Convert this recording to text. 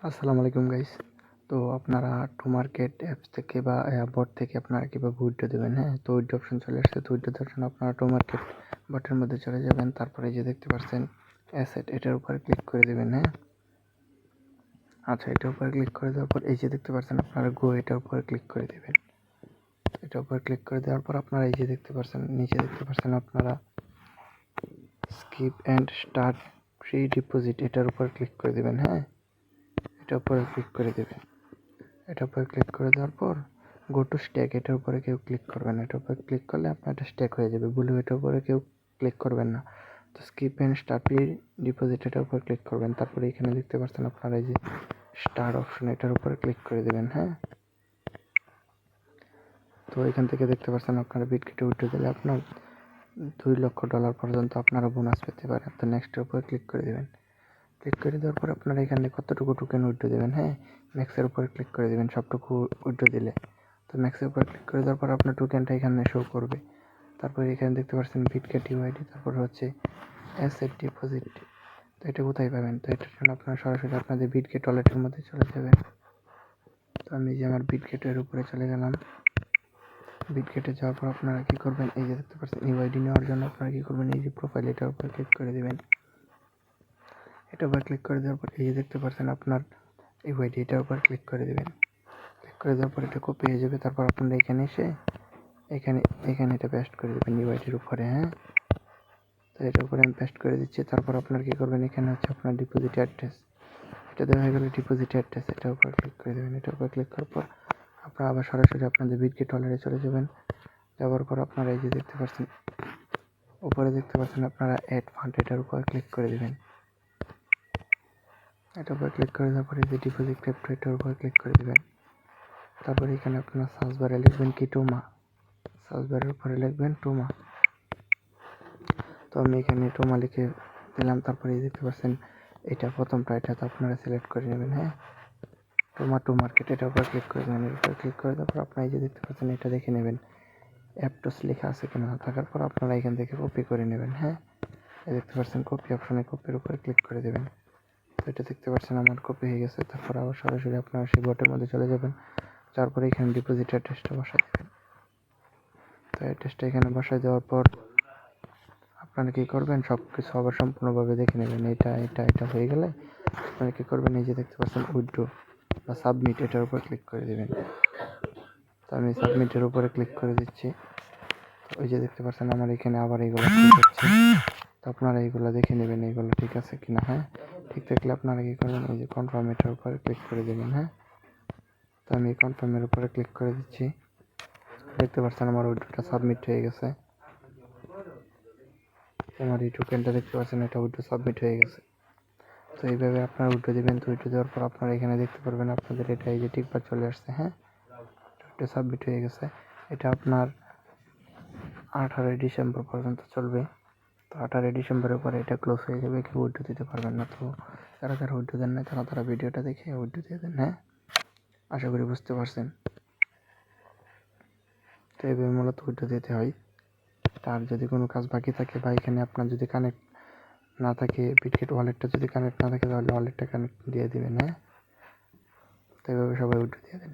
আসসালামু আলাইকুম গাইস। তো আপনারা টু মার্কেট অ্যাপস থেকে বা বট থেকে আপনারা কীভাবে উইথড্র দেবেন, হ্যাঁ? তো উইথড্র অপশন চলে আসছে। তো উইথড্র দেওয়ার জন্য আপনারা টু মার্কেট বটের মধ্যে চলে যাবেন। তারপরে এই যে দেখতে পাচ্ছেন অ্যাসেট, এটার উপরে ক্লিক করে দেবেন, হ্যাঁ? আচ্ছা, এটার উপরে ক্লিক করে দেওয়ার পর এই যে দেখতে পাচ্ছেন আপনারা গো, এটার উপরে ক্লিক করে দেবেন। এটার উপরে ক্লিক করে দেওয়ার পর আপনারা এই যে দেখতে পাচ্ছেন, নিচে দেখতে পাচ্ছেন আপনারা skip and start free deposit, এটার উপর ক্লিক করে দেবেন, হ্যাঁ? এটার উপরে ক্লিক করে দেবেন। এটার উপরে ক্লিক করে দেওয়ার পর গো টু স্ট্যাক, এটার উপরে কেউ ক্লিক করবেন না। এটার উপরে ক্লিক করলে আপনার এটা স্ট্যাক হয়ে যাবে। ভুলেও এটার উপরে কেউ ক্লিক করবেন না। তো স্কিপ অ্যান্ড স্টার্ট ডিপোজিট, এটার উপর ক্লিক করবেন। তারপরে এখানে দেখতে পাচ্ছেন আপনারা এই যে স্টার অপশন, এটার উপরে ক্লিক করে দেবেন, হ্যাঁ? তো এখান থেকে দেখতে পাচ্ছেন আপনারা বিটকেটে উঠে দিলে আপনার $2,00,000 পর্যন্ত আপনারা বোনাস পেতে পারেন। তো নেক্সটের উপরে ক্লিক করে দেবেন। ক্লিক করে দেওয়ার পর আপনারা এখানে কতটুকু টোকেন উইথড্র দেবেন, হ্যাঁ? ম্যাক্সের উপরে ক্লিক করে দেবেন সবটুকু উইথড্র দিলে। তো ম্যাক্সের উপরে ক্লিক করে দেওয়ার পর আপনার টোকেনটা এখানে শো করবে। তারপরে এখানে দেখতে পাচ্ছেন বিটকেট ইউআইডি, তারপর হচ্ছে অ্যাসেট ডিপোজিট। তো এটা কোথায় পাবেন? তো এটার জন্য আপনারা সরাসরি আপনাদের বিটগেট ওয়ালেটের মধ্যে চলে যাবেন। তো আমি যে আমার বিটগেটের উপরে চলে গেলাম। বিটগেটে যাওয়ার পর আপনারা কী করবেন, এই যে দেখতে পাচ্ছেন ইউআইডি নেওয়ার জন্য আপনারা কী করবেন, এই যে প্রোফাইল, এটার উপরে ক্লিক করে দেবেন। এটার উপর ক্লিক করে দেওয়ার পর এই যে দেখতে পাচ্ছেন আপনার ইউআইডি, এটার উপর ক্লিক করে দেবেন। ক্লিক করে দেওয়ার পর এটা কপি হয়ে যাবে। তারপর আপনারা এখানে এসে এখানে এখানে এটা পেস্ট করে দেবেন ইউআইডির উপরে, হ্যাঁ? তো এটার উপরে আমি পেস্ট করে দিচ্ছি। তারপর আপনারা কী করবেন, এখানে হচ্ছে আপনার ডিপোজিট অ্যাড্রেস, এটা দেওয়া হয়ে গেলে ডিপোজিট অ্যাড্রেস, এটার উপর ক্লিক করে দেবেন। এটার উপর ক্লিক করার পর আপনারা আবার সরাসরি আপনাদের বিটগেট ওয়ালেটে চলে যাবেন। যাওয়ার পর আপনারা এই যে দেখতে পাচ্ছেন উপরে দেখতে পাচ্ছেন আপনারা অ্যাড ফান্ড, এটার উপর ক্লিক করে দেবেন। এটার উপর ক্লিক করে দেওয়ার পরে যে ডিপোজিট ক্রিপ্টো, এটার উপর ক্লিক করে দেবেন। তারপরে এখানে আপনার সার্চ বারে লিখবেন কি টোমা, সার্চ বারের উপরে লিখবেন টোমা। তো আমি এখানে টোমা লিখে দিলাম। তারপরে দেখতে পাচ্ছেন এটা প্রথমটা, এটা তো আপনারা সিলেক্ট করে নেবেন, হ্যাঁ? টোমা টু মার্কেট, এটার উপর ক্লিক করে দেবেন। এর উপর ক্লিক করে দেওয়ার পর আপনারা এই যে দেখতে পাচ্ছেন এটা দেখে নেবেন অ্যাপটস লেখা আছে কিনা। থাকার পর আপনারা এখান থেকে কপি করে নেবেন, হ্যাঁ? এই দেখতে পাচ্ছেন কপি অপশনে, কপির উপরে ক্লিক করে দেবেন। তো এটা দেখতে পাচ্ছেন আমার কপি হয়ে গেছে। তারপর আবার সরাসরি আপনারা সেই বটের মধ্যে চলে যাবেন। তারপরে এখানে ডিপোজিট অ্যাড্রেসটা বসাই দেবেন। তো অ্যাড্রেসটা এখানে বসাই দেওয়ার পর আপনারা কী করবেন, সব কিছু আবার সম্পূর্ণভাবে দেখে নেবেন। এটা হয়ে গেলে আপনারা কী করবেন, এই যে দেখতে পাচ্ছেন উইথড্র বা সাবমিট, এটার উপর ক্লিক করে দেবেন। তো আমি সাবমিটের উপরে ক্লিক করে দিচ্ছি। ওই যে দেখতে পাচ্ছেন আমার এখানে আবার এইগুলো ঠিক হচ্ছে। তো আপনারা এইগুলো দেখে নেবেন এইগুলো ঠিক আছে কিনা, হ্যাঁ? ঠিক থাকলে আপনারা কী করবেন, এই যে কনফার্ম, এটার উপরে ক্লিক করে দেবেন, হ্যাঁ? তো আমি কনফার্মের উপরে ক্লিক করে দিচ্ছি। দেখতে পাচ্ছেন আমার উইথড্রটা সাবমিট হয়ে গেছে। আমার এই টোকেনটা দেখতে পাচ্ছেন, এটা উইথড্র সাবমিট হয়ে গেছে। তো এইভাবে আপনারা উইথড্র দেবেন। তো উইথড্র দেওয়ার পর আপনারা এখানে দেখতে পারবেন আপনাদের এটা এই যে টিকবার চলে আসছে, হ্যাঁ? উইথড্র সাবমিট হয়ে গেছে। এটা আপনার 18 ডিসেম্বর পর্যন্ত চলবে। তো 18 ডিসেম্বরের পরে এটা ক্লোজ হয়ে যাবে, কেউ উইথড্র দিতে পারবেন না। তো যারা উইথড্র দেন না তারা ভিডিওটা দেখে উইথড্র দিয়ে দেন, হ্যাঁ? আশা করি বুঝতে পারছেন। তো এইভাবে মূলত উইথড্র দিতে হয়। তার যদি কোনো কাজ বাকি থাকে বা এখানে আপনার যদি কানেক্ট না থাকে, বিটগেট ওয়ালেটটা যদি কানেক্ট না থাকে, তাহলে ওয়ালেটটা কানেক্ট দিয়ে দিবেন, হ্যাঁ? তো এইভাবে সবাই উইথড্র দিয়ে দেন।